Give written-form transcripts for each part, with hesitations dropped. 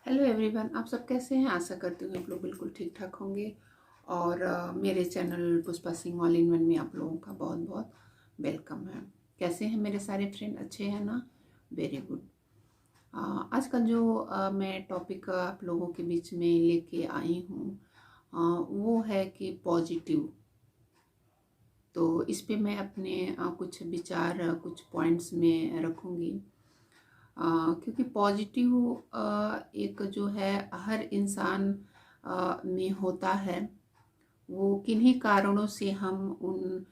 Hello everyone, आप सब कैसे हैं। आशा करती हूँ आप लोग बिल्कुल ठीक ठाक होंगे। और मेरे channel Pushpa Singh all in one में आप लोगों का बहुत बहुत वेलकम है। कैसे हैं मेरे सारे फ्रेंड, अच्छे हैं ना? Very good. आजकल जो मैं टॉपिक आप लोगों के बीच में लेके आई हूँ वो है कि पॉजिटिव। तो इस पे मैं अपने कुछ विचार कुछ पॉइंट्स में रखूँगी। क्योंकि पॉजिटिव एक जो है हर इंसान में होता है। वो किन्हीं कारणों से हम उन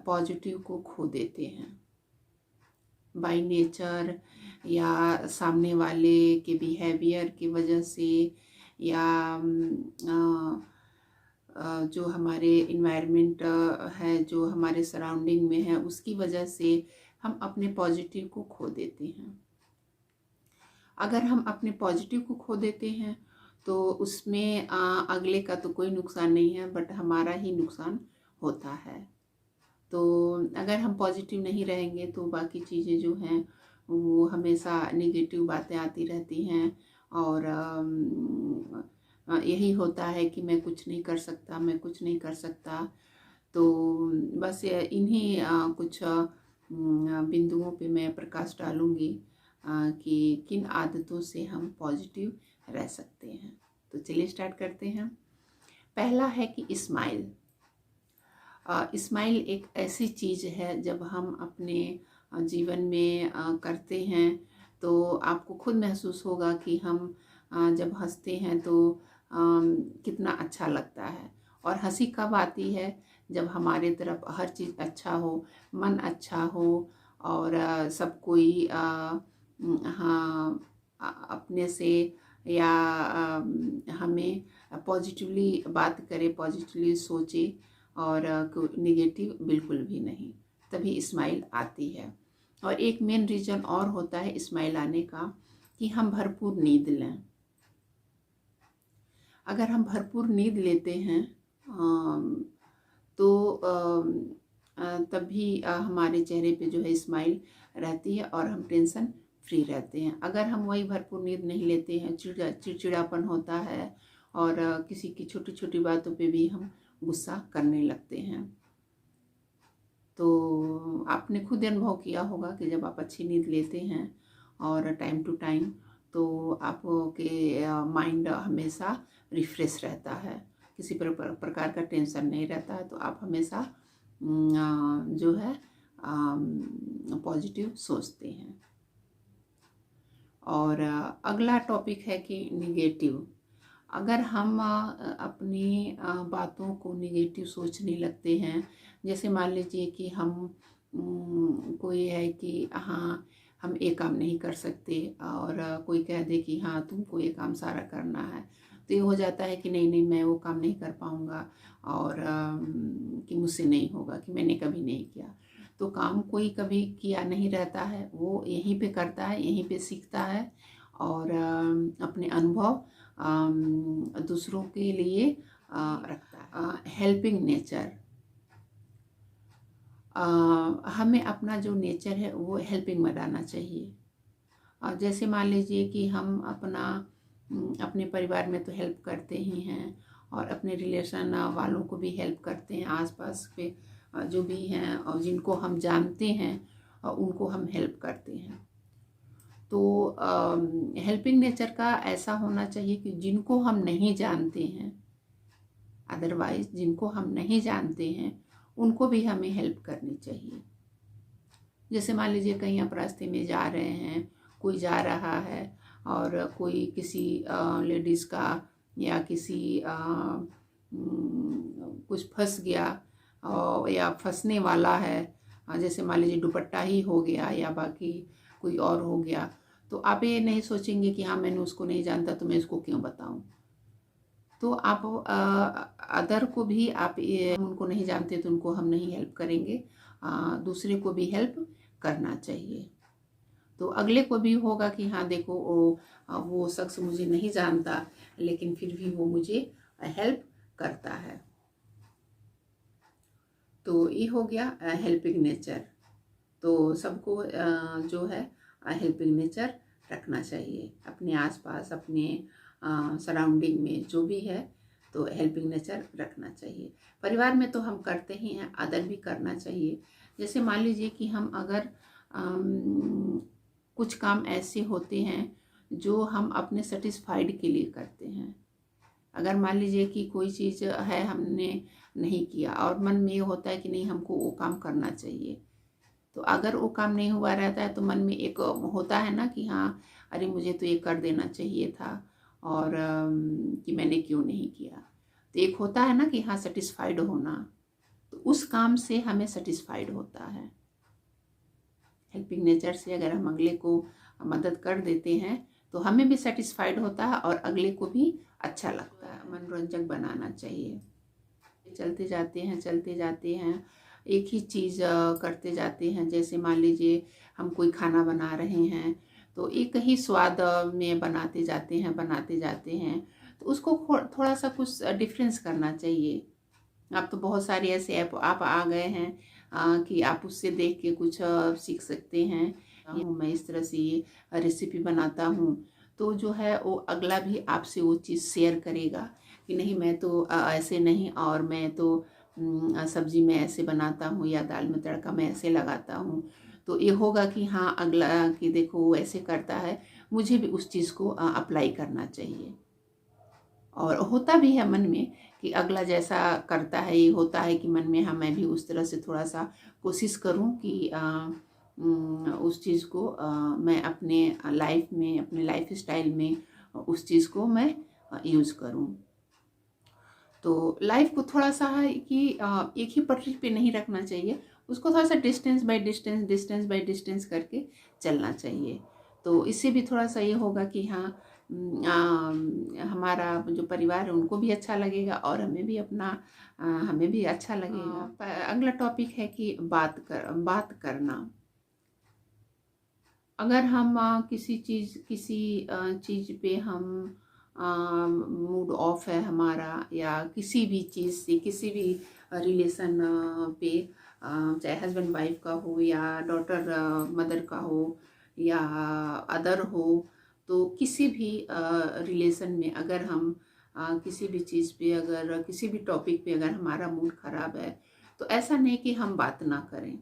पॉजिटिव को खो देते हैं, बाय नेचर या सामने वाले के बिहेवियर की वजह से, या जो हमारे इन्वायरमेंट है, जो हमारे सराउंडिंग में है, उसकी वजह से हम अपने पॉजिटिव को खो देते हैं। अगर हम अपने पॉजिटिव को खो देते हैं तो उसमें अगले का तो कोई नुकसान नहीं है, बट हमारा ही नुकसान होता है। तो अगर हम पॉजिटिव नहीं रहेंगे तो बाकी चीज़ें जो हैं वो हमेशा नेगेटिव बातें आती रहती हैं। और यही होता है कि मैं कुछ नहीं कर सकता, मैं कुछ नहीं कर सकता। तो बस इन्हीं कुछ बिंदुओं पे मैं प्रकाश डालूंगी कि किन आदतों से हम पॉजिटिव रह सकते हैं। तो चलिए स्टार्ट करते हैं। पहला है कि स्माइल। स्माइल एक ऐसी चीज़ है, जब हम अपने जीवन में करते हैं तो आपको खुद महसूस होगा कि हम जब हंसते हैं तो कितना अच्छा लगता है। और हंसी कब आती है? जब हमारे तरफ हर चीज़ अच्छा हो, मन अच्छा हो, और सब कोई हाँ अपने से या हमें पॉजिटिवली बात करे, पॉजिटिवली सोचे, और नेगेटिव बिल्कुल भी नहीं, तभी स्माइल आती है। और एक मेन रीज़न और होता है स्माइल आने का, कि हम भरपूर नींद लें। अगर हम भरपूर नींद लेते हैं तो तभी हमारे चेहरे पे जो है स्माइल रहती है और हम टेंशन फ्री रहते हैं। अगर हम वही भरपूर नींद नहीं लेते हैं, चिड़चिड़ापन होता है, और किसी की छोटी छोटी बातों पे भी हम गुस्सा करने लगते हैं। तो आपने खुद अनुभव किया होगा कि जब आप अच्छी नींद लेते हैं और टाइम टू टाइम, तो आपके माइंड हमेशा रिफ्रेश रहता है, किसी प्रकार का टेंशन नहीं रहता है। तो आप हमेशा जो है पॉजिटिव सोचते हैं। और अगला टॉपिक है कि निगेटिव। अगर हम अपनी बातों को निगेटिव सोचने लगते हैं, जैसे मान लीजिए कि हम कोई है कि हाँ हम ये काम नहीं कर सकते, और कोई कह दे कि हाँ तुमको ये काम सारा करना है, तो ये हो जाता है कि नहीं नहीं मैं वो काम नहीं कर पाऊँगा, और कि मुझसे नहीं होगा, कि मैंने कभी नहीं किया। तो काम कोई कभी किया नहीं रहता है, वो यहीं पे करता है, यहीं पे सीखता है, और अपने अनुभव दूसरों के लिए रखता है। Helping nature. हमें अपना जो नेचर है वो हेल्पिंग बनाना चाहिए। जैसे मान लीजिए कि हम अपने परिवार में तो हेल्प करते ही हैं, और अपने रिलेशन वालों को भी हेल्प करते हैं, आसपास पे जो भी हैं और जिनको हम जानते हैं उनको हम हेल्प करते हैं। तो हेल्पिंग नेचर का ऐसा होना चाहिए कि जिनको हम नहीं जानते हैं, अदरवाइज जिनको हम नहीं जानते हैं उनको भी हमें हेल्प करनी चाहिए। जैसे मान लीजिए कहीं आप रास्ते में जा रहे हैं, कोई जा रहा है और कोई किसी लेडीज़ का या किसी कुछ फंस गया, या फंसने वाला है, जैसे मान लीजिए दुपट्टा ही हो गया या बाकी कोई और हो गया, तो आप ये नहीं सोचेंगे कि हाँ मैंने उसको नहीं जानता तो मैं इसको क्यों बताऊं। तो आप अदर को भी आप ये, उनको नहीं जानते तो उनको हम नहीं हेल्प करेंगे, दूसरे को भी हेल्प करना चाहिए। तो अगले को भी होगा कि हाँ देखो वो शख्स मुझे नहीं जानता, लेकिन फिर भी वो मुझे हेल्प करता है। तो ये हो गया हेल्पिंग नेचर। तो सबको जो है हेल्पिंग नेचर रखना चाहिए अपने आसपास, अपने सराउंडिंग में जो भी है, तो हेल्पिंग नेचर रखना चाहिए। परिवार में तो हम करते ही हैं, अदर भी करना चाहिए। जैसे मान लीजिए कि हम अगर कुछ काम ऐसे होते हैं जो हम अपने सेटिस्फाइड के लिए करते हैं। अगर मान लीजिए कि कोई चीज़ है हमने नहीं किया और मन में ये होता है कि नहीं हमको वो काम करना चाहिए, तो अगर वो काम नहीं हुआ रहता है तो मन में एक होता है ना कि हाँ अरे मुझे तो ये कर देना चाहिए था और कि मैंने क्यों नहीं किया। तो एक होता है ना कि हाँ सेटिस्फाइड होना, तो उस काम से हमें सेटिस्फाइड होता है। हेल्पिंग नेचर से अगर हम अगले को मदद कर देते हैं तो हमें भी सेटिस्फाइड होता है और अगले को भी अच्छा लगता है। मनोरंजक बनाना चाहिए। चलते जाते हैं एक ही चीज़ करते जाते हैं। जैसे मान लीजिए हम कोई खाना बना रहे हैं तो एक ही स्वाद में बनाते जाते हैं, तो उसको थोड़ा सा कुछ डिफरेंस करना चाहिए। अब तो बहुत सारे ऐसे ऐप आप आ गए हैं कि आप उससे देख के कुछ सीख सकते हैं। मैं इस तरह से ये रेसिपी बनाता हूँ, तो जो है वो अगला भी आपसे वो चीज़ शेयर करेगा कि नहीं मैं तो ऐसे नहीं, और मैं तो सब्जी में ऐसे बनाता हूँ या दाल में तड़का मैं ऐसे लगाता हूँ। तो ये होगा कि हाँ अगला कि देखो वो ऐसे करता है, मुझे भी उस चीज़ को अप्लाई करना चाहिए। और होता भी है मन में कि अगला जैसा करता है, ये होता है कि मन में हाँ मैं भी उस तरह से थोड़ा सा कोशिश करूं कि उस चीज़ को मैं अपने लाइफ में, अपने लाइफ स्टाइल में उस चीज़ को मैं यूज़ करूं। तो लाइफ को थोड़ा सा है कि एक ही पटरी पे नहीं रखना चाहिए, उसको थोड़ा सा डिस्टेंस बाय डिस्टेंस करके चलना चाहिए। तो इससे भी थोड़ा सा ये होगा कि हाँ हमारा जो परिवार है उनको भी अच्छा लगेगा और हमें भी हमें भी अच्छा लगेगा। अगला टॉपिक है कि बात करना। अगर हम किसी चीज़ पे हम मूड ऑफ है हमारा, या किसी भी चीज़ से, किसी भी रिलेशन पे, चाहे हस्बैंड वाइफ का हो या डॉटर मदर का हो या अदर हो, तो किसी भी रिलेशन में अगर हम किसी भी चीज़ पे, अगर किसी भी टॉपिक पे अगर हमारा मूड ख़राब है, तो ऐसा नहीं कि हम बात ना करें।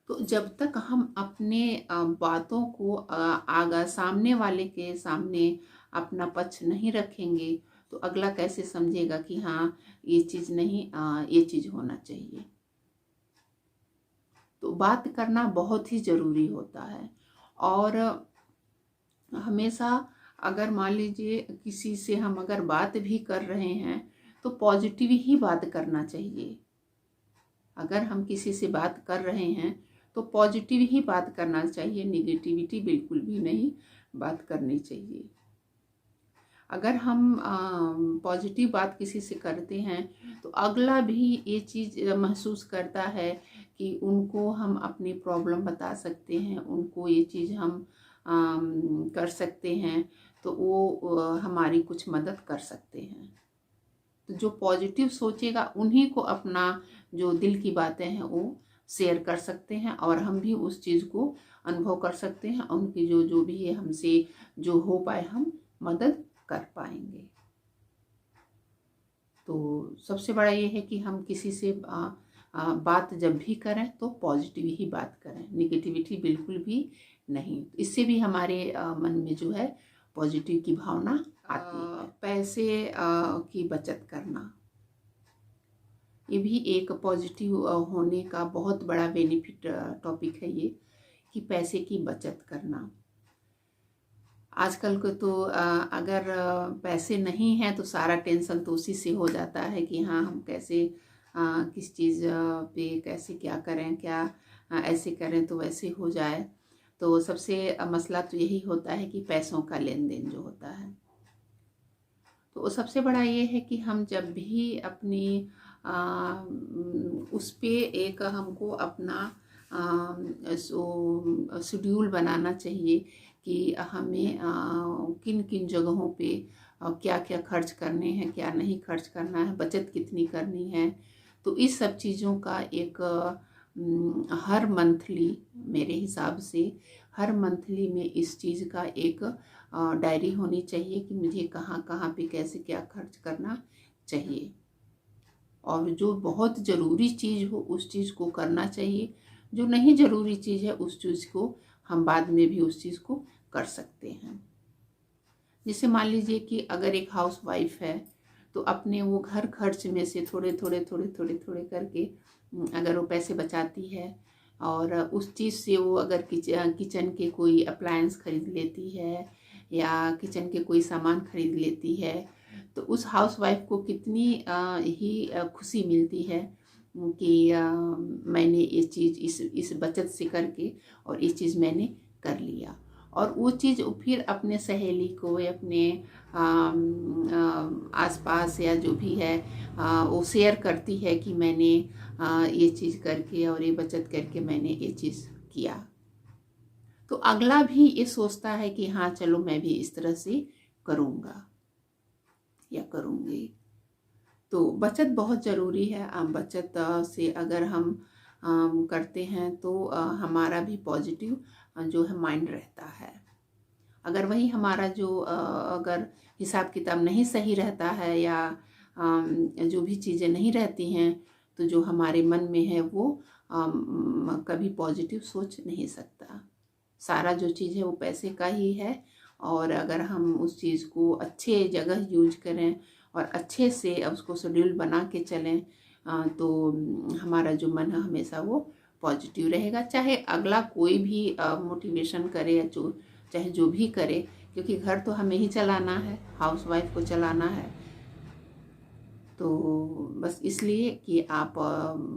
तो जब तक हम अपने बातों को आगा सामने वाले के सामने अपना पक्ष नहीं रखेंगे, तो अगला कैसे समझेगा कि हाँ ये चीज़ नहीं, ये चीज़ होना चाहिए। तो बात करना बहुत ही ज़रूरी होता है। और हमेशा अगर मान लीजिए किसी से हम अगर बात भी कर रहे हैं तो पॉजिटिव ही बात करना चाहिए। अगर हम किसी से बात कर रहे हैं तो पॉजिटिव ही बात करना चाहिए, निगेटिविटी बिल्कुल भी नहीं बात करनी चाहिए। अगर हम पॉजिटिव बात किसी से करते हैं तो अगला भी ये चीज़ महसूस करता है कि उनको हम अपनी प्रॉब्लम बता सकते हैं, उनको ये चीज़ हम कर सकते हैं, तो वो हमारी कुछ मदद कर सकते हैं। तो जो पॉजिटिव सोचेगा उन्हीं को अपना जो दिल की बातें हैं वो शेयर कर सकते हैं, और हम भी उस चीज़ को अनुभव कर सकते हैं। उनकी जो भी है हमसे जो हो पाए हम मदद कर पाएंगे। तो सबसे बड़ा ये है कि हम किसी से बात जब भी करें तो पॉजिटिव ही बात करें, निगेटिविटी बिल्कुल भी नहीं। इससे भी हमारे मन में जो है पॉजिटिव की भावना आती है। पैसे की बचत करना, ये भी एक पॉजिटिव होने का बहुत बड़ा बेनिफिट टॉपिक है ये, कि पैसे की बचत करना। आजकल को तो अगर पैसे नहीं हैं तो सारा टेंशन तो उसी से हो जाता है कि हाँ हम कैसे किस चीज़ पे कैसे क्या करें, क्या ऐसे करें तो वैसे हो जाए। तो सबसे मसला तो यही होता है कि पैसों का लेन देन जो होता है। तो सबसे बड़ा ये है कि हम जब भी अपनी उस पे एक हमको अपना शेड्यूल बनाना चाहिए कि हमें किन किन जगहों पे क्या क्या खर्च करने हैं, क्या नहीं खर्च करना है, बचत कितनी करनी है। तो इस सब चीज़ों का एक हर मंथली मेरे हिसाब से हर मंथली में इस चीज़ का एक डायरी होनी चाहिए कि मुझे कहाँ कहाँ पे कैसे क्या खर्च करना चाहिए, और जो बहुत ज़रूरी चीज़ हो उस चीज़ को करना चाहिए, जो नहीं ज़रूरी चीज़ है उस चीज़ को हम बाद में भी उस चीज़ को कर सकते हैं। जैसे मान लीजिए कि अगर एक हाउस वाइफ है तो अपने वो घर खर्च में से थोड़े थोड़े थोड़े थोड़े थोड़े करके अगर वो पैसे बचाती है, और उस चीज़ से वो अगर किचन के कोई अप्लायंस खरीद लेती है या किचन के कोई सामान खरीद लेती है, तो उस हाउस वाइफ को कितनी ही खुशी मिलती है कि मैंने ये चीज़ इस बचत से करके और ये चीज़ मैंने कर लिया। और वो चीज़ फिर अपने सहेली को या अपने आसपास या जो भी है वो शेयर करती है कि मैंने ये चीज़ करके और ये बचत करके मैंने ये चीज़ किया। तो अगला भी ये सोचता है कि हाँ चलो मैं भी इस तरह से करूँगा या करूँगी। तो बचत बहुत ज़रूरी है। बचत से अगर हम करते हैं तो हमारा भी पॉजिटिव जो है माइंड रहता है। अगर वही हमारा जो अगर हिसाब किताब नहीं सही रहता है या जो भी चीज़ें नहीं रहती हैं, तो जो हमारे मन में है वो कभी पॉजिटिव सोच नहीं सकता। सारा जो चीज़ है वो पैसे का ही है, और अगर हम उस चीज़ को अच्छे जगह यूज करें और अच्छे से उसको शेड्यूल बना के चलें तो हमारा जो मन है हमेशा वो पॉजिटिव रहेगा। चाहे अगला कोई भी मोटिवेशन करे या चाहे जो भी करे, क्योंकि घर तो हमें ही चलाना है, हाउस वाइफ को चलाना है। तो बस इसलिए कि आप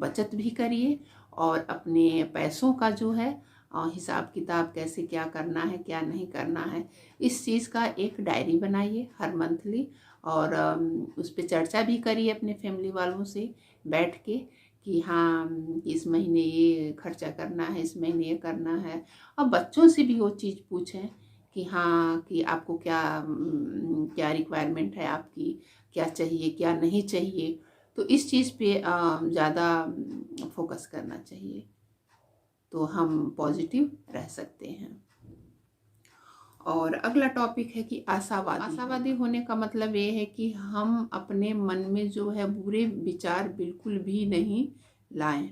बचत भी करिए और अपने पैसों का जो है हिसाब किताब कैसे क्या करना है क्या नहीं करना है, इस चीज़ का एक डायरी बनाइए हर मंथली, और उस पर चर्चा भी करिए अपने फैमिली वालों से बैठ के कि हाँ इस महीने ये खर्चा करना है, इस महीने ये करना है। और बच्चों से भी वो चीज़ पूछें कि हाँ कि आपको क्या क्या रिक्वायरमेंट है आपकी, क्या चाहिए क्या नहीं चाहिए। तो इस चीज़ पे ज़्यादा फोकस करना चाहिए, तो हम पॉजिटिव रह सकते हैं। और अगला टॉपिक है कि आशावादी होने का मतलब ये है कि हम अपने मन में जो है बुरे विचार बिल्कुल भी नहीं लाएं।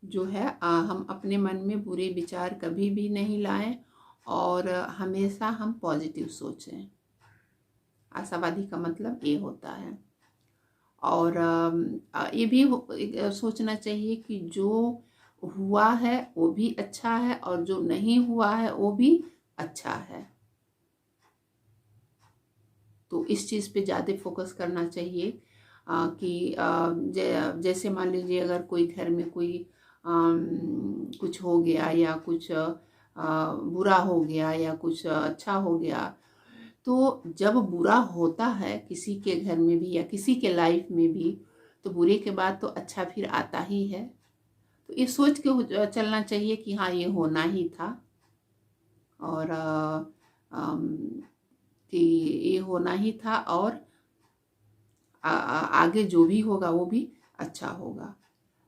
जो है हम अपने मन में बुरे विचार कभी भी नहीं लाएं और हमेशा हम पॉजिटिव सोचें। आशावादी का मतलब ये होता है। और ये भी सोचना चाहिए कि जो हुआ है वो भी अच्छा है और जो नहीं हुआ है वो भी अच्छा है। तो इस चीज़ पे ज़्यादा फोकस करना चाहिए कि जैसे मान लीजिए अगर कोई घर में कोई कुछ हो गया या कुछ बुरा हो गया या कुछ अच्छा हो गया, तो जब बुरा होता है किसी के घर में भी या किसी के लाइफ में भी, तो बुरे के बाद तो अच्छा फिर आता ही है। तो ये सोच के चलना चाहिए कि हाँ ये होना ही था, और कि ये होना ही था, और आगे जो भी होगा वो भी अच्छा होगा।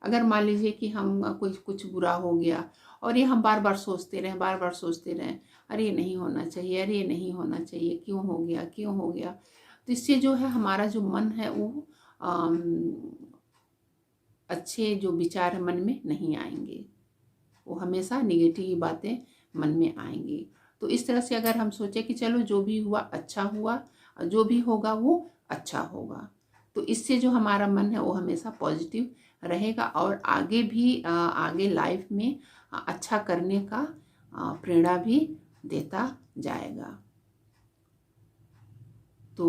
अगर मान लीजिए कि हम कुछ बुरा हो गया और ये हम बार बार सोचते रहें, अरे ये नहीं होना चाहिए, अरे ये नहीं होना चाहिए, क्यों हो गया क्यों हो गया, तो इससे जो है हमारा जो मन है वो अच्छे जो विचार है मन में नहीं आएंगे, वो हमेशा निगेटिव बातें मन में आएंगी। तो इस तरह से अगर हम सोचें कि चलो जो भी हुआ अच्छा हुआ, जो भी होगा वो अच्छा होगा, तो इससे जो हमारा मन है वो हमेशा पॉजिटिव रहेगा और आगे भी आगे लाइफ में अच्छा करने का प्रेरणा भी देता जाएगा। तो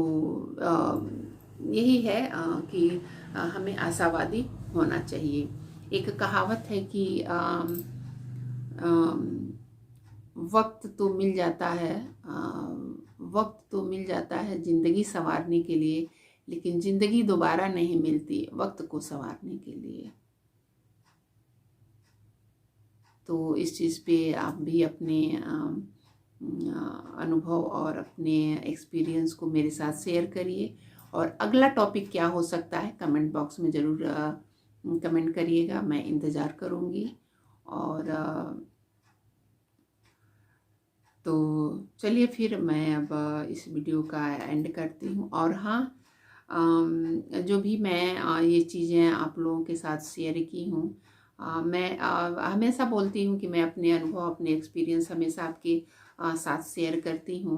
यही है कि हमें आशावादी होना चाहिए। एक कहावत है कि वक्त तो मिल जाता है, वक्त तो मिल जाता है ज़िंदगी संवारने के लिए, लेकिन ज़िंदगी दोबारा नहीं मिलती वक्त को संवारने के लिए। तो इस चीज़ पे आप भी अपने अनुभव और अपने एक्सपीरियंस को मेरे साथ शेयर करिए, और अगला टॉपिक क्या हो सकता है कमेंट बॉक्स में ज़रूर कमेंट करिएगा, मैं इंतज़ार करूँगी। और तो चलिए फिर मैं अब इस वीडियो का एंड करती हूँ। और हाँ, जो भी मैं ये चीज़ें आप लोगों के साथ शेयर की हूँ, मैं हमेशा बोलती हूँ कि मैं अपने अनुभव, अपने एक्सपीरियंस हमेशा आपके साथ शेयर करती हूँ,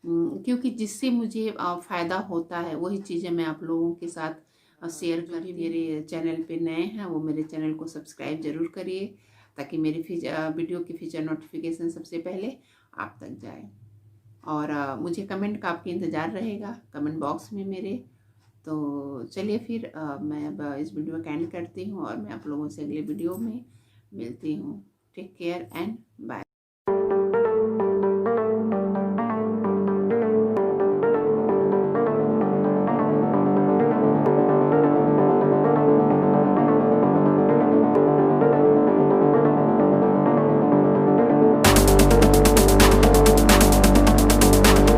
क्योंकि जिससे मुझे फ़ायदा होता है वही चीज़ें मैं आप लोगों के साथ शेयर करती हूँ। जो भी मेरे चैनल पे नए हैं वो मेरे चैनल को सब्सक्राइब ज़रूर करिए, ताकि मेरी वीडियो की फीचर नोटिफिकेशन सबसे पहले आप तक जाए। और मुझे कमेंट का आपके इंतज़ार रहेगा कमेंट बॉक्स में मेरे। तो चलिए फिर मैं अब इस वीडियो का एंड करती हूँ और मैं आप लोगों से अगले वीडियो में मिलती हूँ। Take care and bye.